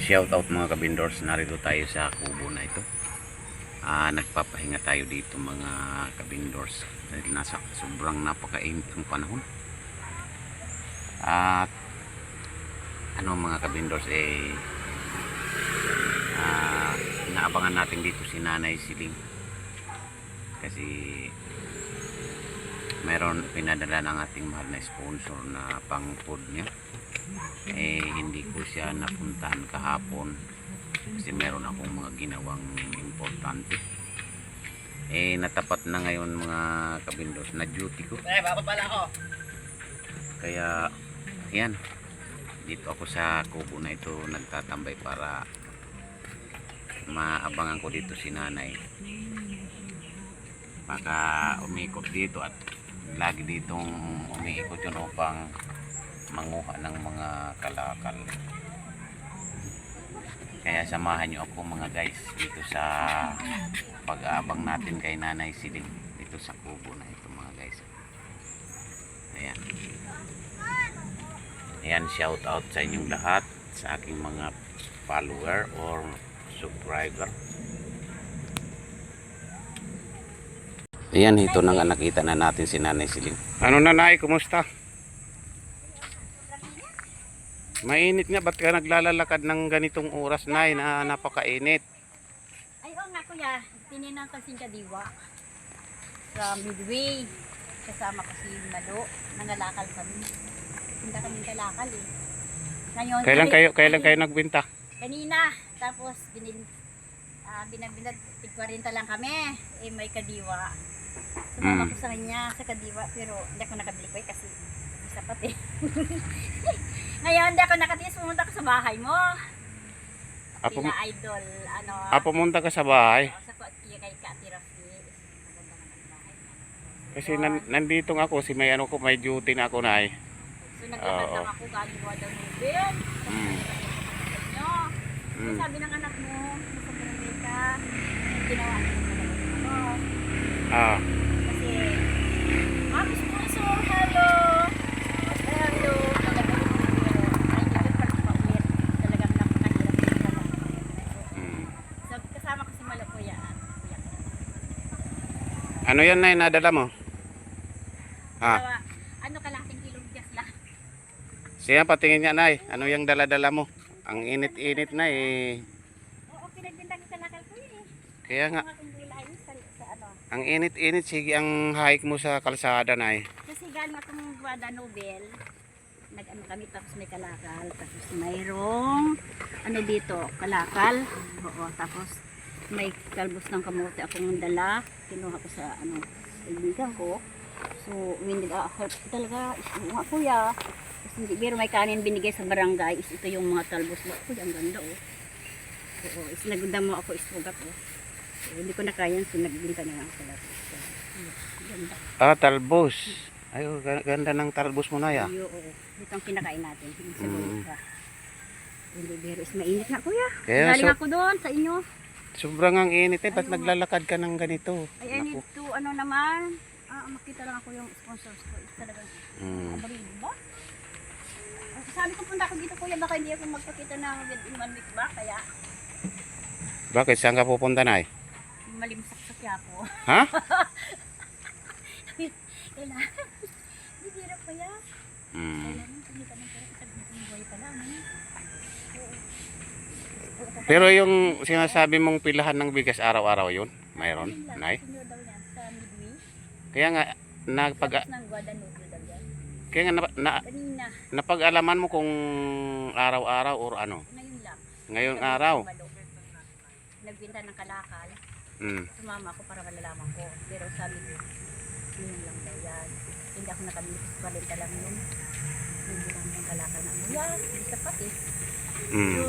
Shout out mga kabindors, narito tayo sa kubo na ito. Nagpapahinga tayo dito mga kabindors dahil nasa sobrang napakainit ng panahon. At mga kabindors inaabangan natin dito si Nanay Siling kasi meron pinadala ng ating mahal na sponsor na pang food niya. Hindi ko siya napuntahan kahapon kasi meron akong mga ginawang importante. Natapat na ngayon mga kabindos na duty ko. Baba pala ako. Kaya yan, dito ako sa kubo na ito nagtatambay para maabangan ko dito si Nanay. Baka umikot dito at lagi ditong umiikot yun upang manguha ng mga kalakal. Kaya samahan nyo ako mga guys dito sa pag-aabang natin kay Nanay Siling dito sa kubo na ito mga guys. Ayan, shout out sa inyong lahat, sa aking mga follower or subscriber. Ayan, ito na nga, nakita na natin si Nanay Siling. Ano Nanay, kumusta? Mainit nga, ba't ka naglalalakad ng ganitong oras Nay na napakainit? Ay oo nga kuya, tininan kasi kadiwa sa Midway. Kasama ko si Mado, nangalakal kami. Hindi kami kalakal eh. Ngayon, Kailan kayo nagbenta? kanina, tapos binabinad, tig-40 lang kami. May kadiwa. Sumama ko sa kanya sa kadiwa, pero hindi ako nakabili kasi sapat eh. Ngayon, hindi ako nakatiis, pumunta ko sa bahay mo. Sila idol, pumunta ka sa bahay? Sa kay Kati Rafi. Maganda naman ang bahay niya. Kasi nandito nga ako, may duty na ako Nay. So naglakad lang ako galing Guadalupe. Sabi ng anak mo, nasa barangay ka, ginawa niya kasi, Mami sponsor, hello! Hello! Talagang ay hindi pa paulit. Talagang napakahirap yung talaga. So kasama ko si Malapuya. Ano yan Nay, nadala mo? Ano kalahating kilong bigas lang. Siya patingin niya Nay, ano yung dala-dala mo? Ang init-init na Oo, pinagbintang sa nakal ko eh. Kaya nga, Sa ang init-init, sige ang hike mo sa kalsada Nay. kasi galing akong Guadalupe, nag-ano kami tapos may kalakal, tapos mayroong dito, kalakal. Oo, tapos may kalbos ng kamote akong dala, kinuha ko sa kaibigan ko. So, help talaga, mga kuya. Kasi hindi, pero may kanin binigay sa barangay, ito yung mga talbos. Kuya, ang ganda oh. Oo, nagunda mo ako, isugat oh. So, hindi ko na kaya, so nagbinta na lang ako talaga. Ganda. Talbos. Ay, ganda ng talbos mo na ya. Oo. Ito ang kinakain natin. Sa bulita. Hindi, pero mainit na kuya. Kaya Galing ako doon sa inyo. Sobrang ang init ba't naglalakad ka ng ganito? Ay, I need to, naman. Makita lang ako yung sponsors ko. Talagang, abari, ba? Sabi ko punta ko dito kuya, baka hindi ako magpakita ng within 1 week ba? Kaya, Bakit? Saan ka pupunta Nay? malimsak sa Quiapo. Ha? Kailangan. Bibira pa yan. Kailangan, kumita ng pera. Isang buhay pa lang. Pero yung sinasabi mong pilahan ng bigas araw-araw yun? Mayroon, Nay? Sunod daw yan sa Midway. Kaya nga, Tapos ng Guadalupe daw yan. kaya nga Kanina. napag-alaman mo kung araw-araw or ano? Ngayon lang. Ngayong araw? Nagbinta ng kalakal. Mm. Sumama ko para malalaman ko. Pero sabi ko, ngayon lang daw yan. Hindi ako nakabili. 40 lang yun. Hindi lang yung kalakal na. Yan, hindi sapat eh. So,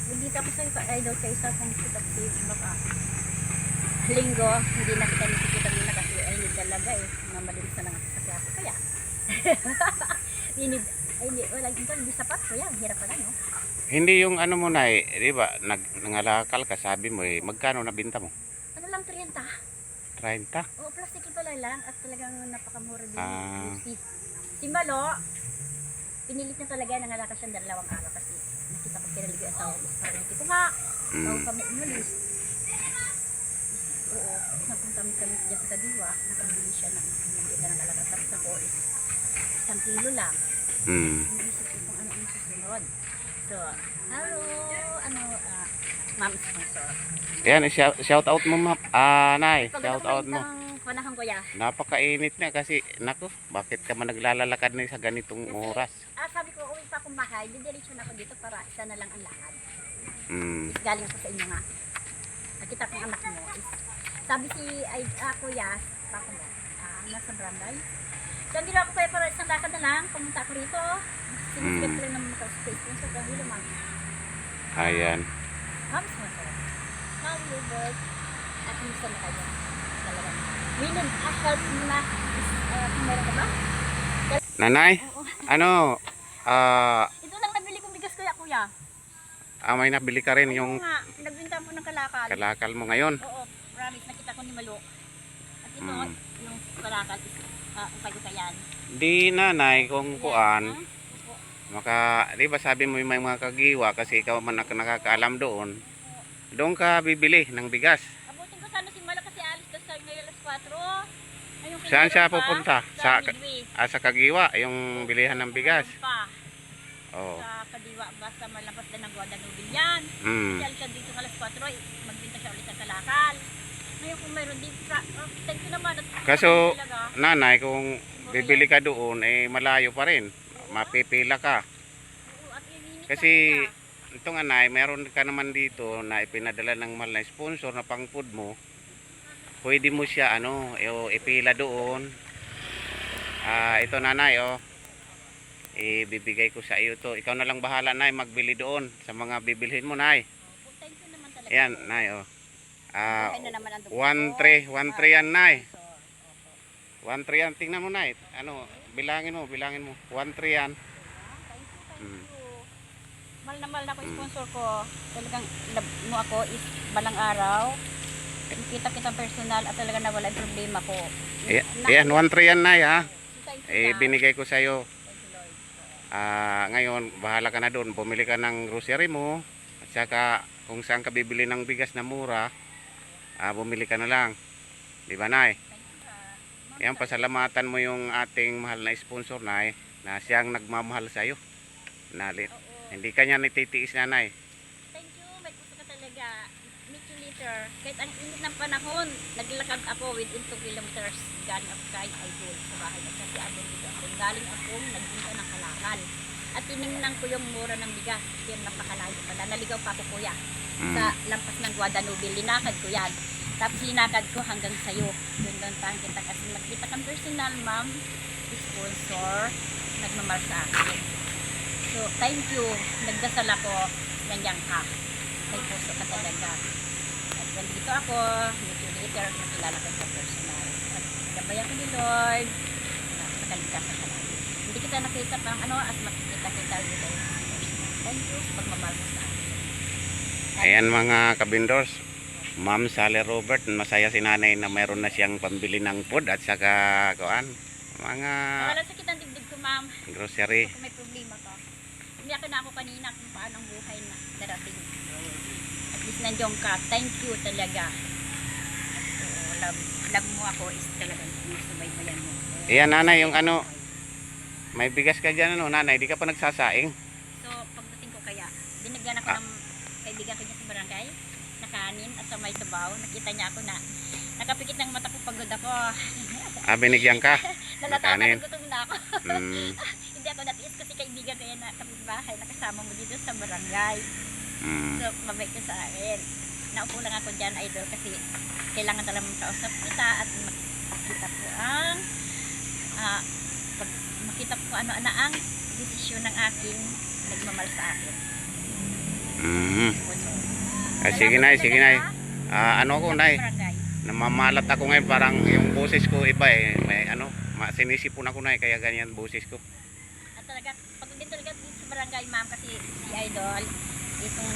nandito ako sa idol sa isa kong kitapsip. Baka linggo, hindi na kita nakikita nila kasi ay hindi talaga eh. Mamalimsa na nga sa kaya. Kaya, wala hindi sapat. Kaya, hirap pala no? Hindi yung ano mo Nay, di ba? Nangalakal ka, sabi mo magkano nabinta mo? Ano lang 30? 30? Oo, plastic pala lang at talagang napakamura din. Si Malo, pinilit na talaga nangalakas siyang 2 araw kasi nakita ko pinalagay asawa ko. Parang hindi ko nga. Bago Mm. kami umalis. Oo. Napunta kami dyan sa Kadiwa. Nakabili siya ng ganda ng kalakas. Tapos ako is 1 kilo lang. Mm. Iniisip ko kung ano ang susunod. So, hello, ma'am sponsor. Yan, shout out mo, Nay. Shout out mo. Panahon ko ya. Napakainit na kasi, naku, bakit ka man naglalalakad na sa ganitong oras? Sabi ko, uwi pa akong bahay. Didiretso na ako dito para isa na lang ang lakad. Mm. Is galing ako sa inyo nga. Nakita kong anak mo. Is, sabi si Kuya, pako mo, nasa barangay. So, ang ginawa ko kaya para isang lakad na lang. Pumunta ako rito. Sinisipin ko rin ng mga space. Yung sa Gahilo, ma'am. Ayan. Ma'am sponsor. Ma'am Robert. At minsan na kayo. Talaga. We need a help na. Kung meron ka ba? Nanay, Oo. ano, Ito lang nabili kong bigas kuya. may nabili ka rin yung Oo nga, nagbinta mo ng kalakal. kalakal mo ngayon. Oo, promise, nakita ko ni Malo. At ito, Mm. yung kalakal is upay-upayan. Di nanay, kung kuan, Opo. di ba sabi mo yung may mga kagiwa kasi ikaw man nakakaalam doon. Doon ka bibili ng bigas. Abutin ko sana si Malo kasi alis ka sa ngayon alas 4. Ayun, Saan siya kinarap pa pupunta? Sa Sa- Midway. Sa kagiwa, yung bilihan ng bigas. Meron pa. Oh. Sa Kadiwa, basta malapas na ng Guadalupe yan. Mm. Kasi alis siya dito ng alas 4, magbinta siya ulit ng kalakal. Ngayon kung mayroon din, thank you naman. At Kaso, talaga. nanay, kung bibili ka doon, malayo pa rin. Mapipila ka. Oo, at ininit Kasi, talaga. itong anay, meron ka naman dito na ipinadala ng mahal na sponsor na pang food mo. Pwede mo siya, ipila doon. Ito nanay, ibibigay ko sa iyo to. Ikaw na lang bahala, nay, magbili doon sa mga bibilhin mo, nay. Thank you naman talaga. Ayan, nay, Buhay na naman ang dugo. 1-3 yan, nay. So, 1-3 yan. Tingnan mo, nay. Bilangin mo. 1-3 yan. thank you. Mahal na mahal na ako yung sponsor ko. Talagang love mo ako is balang araw. Kita kitang personal at talaga nawala yung problema ko. Ayan, 1-3 yan, nay, ha. Thank you, Binigay ko sa iyo. Thank you, Lord. Ngayon, bahala ka na doon. Bumili ka ng grocery mo. At saka, kung saan ka bibili ng bigas na mura, bumili ka na lang. Di ba, nay? Thank you, ha. Ayan, pasalamatan mo yung ating mahal na sponsor, nay, na siyang nagmamahal sa iyo. Oo. Hindi ka niya nititiis, nanay. Thank you. May gusto ka talaga. Meet you later. Kahit ang init ng panahon, naglakad ako within 2 kilometers. Galing ako kay Idol sa bahay. At kasi abon dito ako. Galing akong nagbinta ng kalakal. At tinignan ko yung mura ng bigas. Yan, napakalayo pala. Naligaw pa ako, kuya. Sa lampas ng Guadalupe. Linakad ko yan. Tapos linakad ko hanggang sa'yo. Yun doon tayo kita. Kasi magkita kang personal, ma'am. Sponsor. Nagmamahal sa akin. So, thank you. Nagdasal ako. Ganyan ka. May puso ka talaga. At nandito ako. Meet you later. Nakilala ko sa personal. At gabayan ko ni Lord. Nakaligtasan ka lang. Hindi kita nakita pang at makikita kita dito. Thank you. Pagmamahal mo sa akin. Ayan, mga kabindors. Ma'am Sally Robert, masaya si nanay na mayroon na siyang pambili ng food at saka mga Wala sakit ang dibdib ko, ma'am. grocery. Kung may problema ka. Umiyak na ako kanina kung paano ang buhay na darating. At least nandiyon ka. Thank you talaga. So, love mo ako is talagang sinusubaybayan mo. Ayan, nanay, yung may bigas ka dyan, nanay, di ka pa nagsasaing. So, pagdating ko kaya, binigyan ako ng kaibigan ko dyan sa barangay na kanin at sa may sabaw. Nakita niya ako na nakapikit ng mata ko pagod ako. Binigyan ka. Nalatakan kanin. gutom na ako. Mm, Hindi ako natiis kasi kaibigan ko yan na kapitbahay na kasama mo dito sa barangay. mm. So, mabait ka sa akin. Naupo lang ako dyan, idol, kasi kailangan talagang makausap kita at makita ko ang makita ko ano ang desisyon ng aking nagmamahal sa akin. Mm. So, Sige, nay, sige, nay. salamat Ako, sa nay, barangay. namamalat ako ngayon, parang yung boses ko iba may sinisipon ako, nay, kaya ganyan boses ko. At talaga, pag din talaga dito sa barangay, ma'am, kasi si idol, itong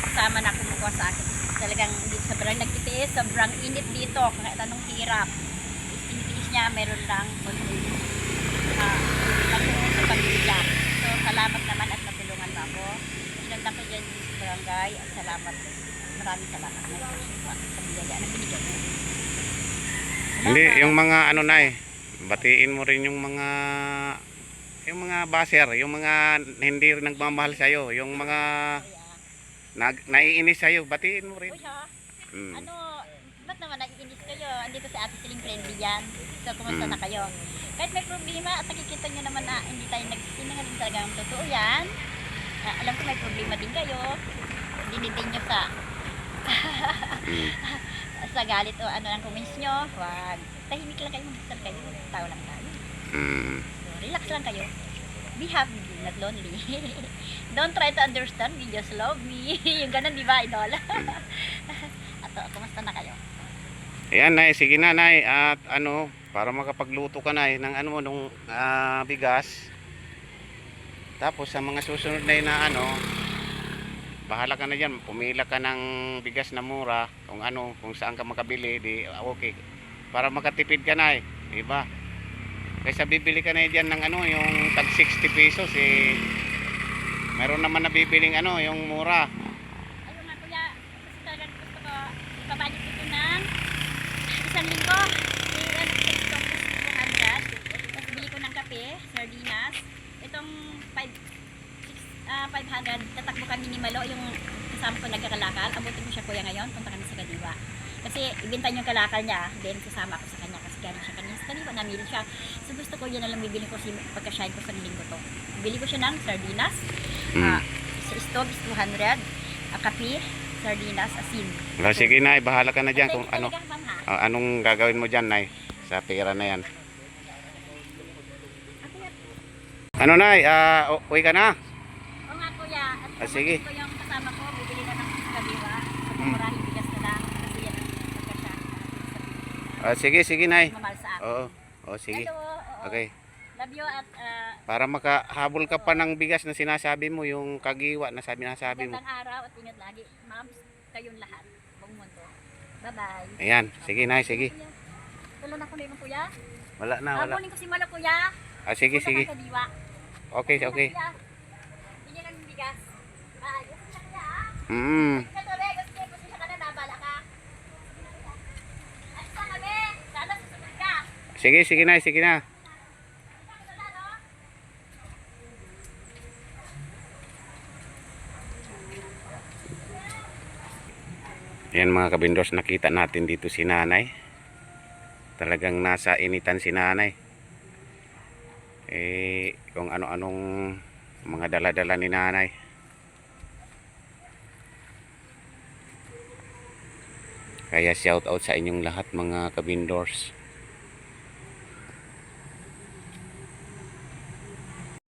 kasama na kumukuha sa akin. Talagang dito sa barangay, nagtitiis, sobrang init dito, kahit anong hirap. Tinitiis niya, meron lang konting sa pagbibigyan. So, salamat naman at natulungan mo ng PNG Barangay at salamat. Maraming salamat. Pamilya na binigyan mo. Hindi, yung mga ano na batiin mo rin yung mga baser, yung mga hindi rin nagmamahal sa'yo, yung mga naiinis sa'yo, batiin mo rin. Uy, ha? Mm. Ano, ba't naman nag-iinis kayo? Andito si Ate Siling friendly yan. So, kumusta na kayo? Kahit may problema at nakikita nyo naman na hindi tayo nagsinungaling talaga ang totoo yan. Alam ko may problema din kayo. Dinidin nyo sa sa galit o ano ng comments nyo. Wag. Tahimik lang kayo, mag-isal kayo. Tao lang tayo. Mm. So, relax lang kayo. Be happy, not lonely. Don't try to understand me, just love me. Yung ganun, di ba, idol? Ato, kumusta na kayo? Ayan, Nay, sige na, Nay. At ano, para makapagluto ka, Nay, ng ano mo, nung bigas. Tapos sa mga susunod na yun na ano, bahala ka na dyan. Pumila ka ng bigas na mura. Kung ano, kung saan ka makabili, di okay. Para makatipid ka, Nay. Diba? Kaysa bibili ka na dyan ng ano, yung tag 60 pesos, eh. Meron naman nabibiling ano, yung mura. Ayun nga kuya, kasi talagang gusto ko ipabalit ito ng isang linggo. Ano ko itong 200. Tapos bili ko ng kape, sardinas. Itong 500, tatakbo kami ni Malo, yung kasama ko nagkakalakal. Abutin ko siya kuya ngayon, punta kami sa Kadiwa. Kasi ibenta yung kalakal niya, then kasama ko sa kanya kasi galing siya kanina sa Kadiwa, namili siya. So gusto ko yan na lang bibili ko pagka-shine ko sa linggo to. Bili ko siya ng sardinas. Sa stove is 200, kape, sardinas, asin. Sige, Nay, bahala ka na dyan kung ano. Talagang ma'am, ha? Anong gagawin mo dyan, Nay, sa pera na yan. Ano, Nay, uwi ka na? Oo nga kuya, at Sige. ko yung kasama ko, bibili na ng Kadiwa. At murahin bigas na lang kasi yan ang pagka-shine. Sige, Nay. Mamahal sa akin. Oo, sige. Hello, oo. Okay. Love you at Para makahabol ka pa ng bigas na sinasabi mo, yung kagiwa na nasabi mo. magandang araw at ingat lagi. Ma'am, kayong lahat. Buong mundo. Bye-bye. Ayan, sige, Nay, sige. Tulong na ko na yung kuya. Wala na, wala. Habulin ko si Malo kuya. Sige, Punta sige. ka sa Kadiwa. Okay. Bigyan lang ng bigas. Bye. Gusto siya kuya ha? Mm. Katuloy, gusto siya ka na, nabala ka. At sa kami, sana susunod ka. Sige, Nay, sige na. Ayan mga kabindors, nakita natin dito si Nanay. Talagang nasa initan si Nanay. Kung ano-anong mga dala-dala ni Nanay. Kaya shout out sa inyong lahat mga kabindors.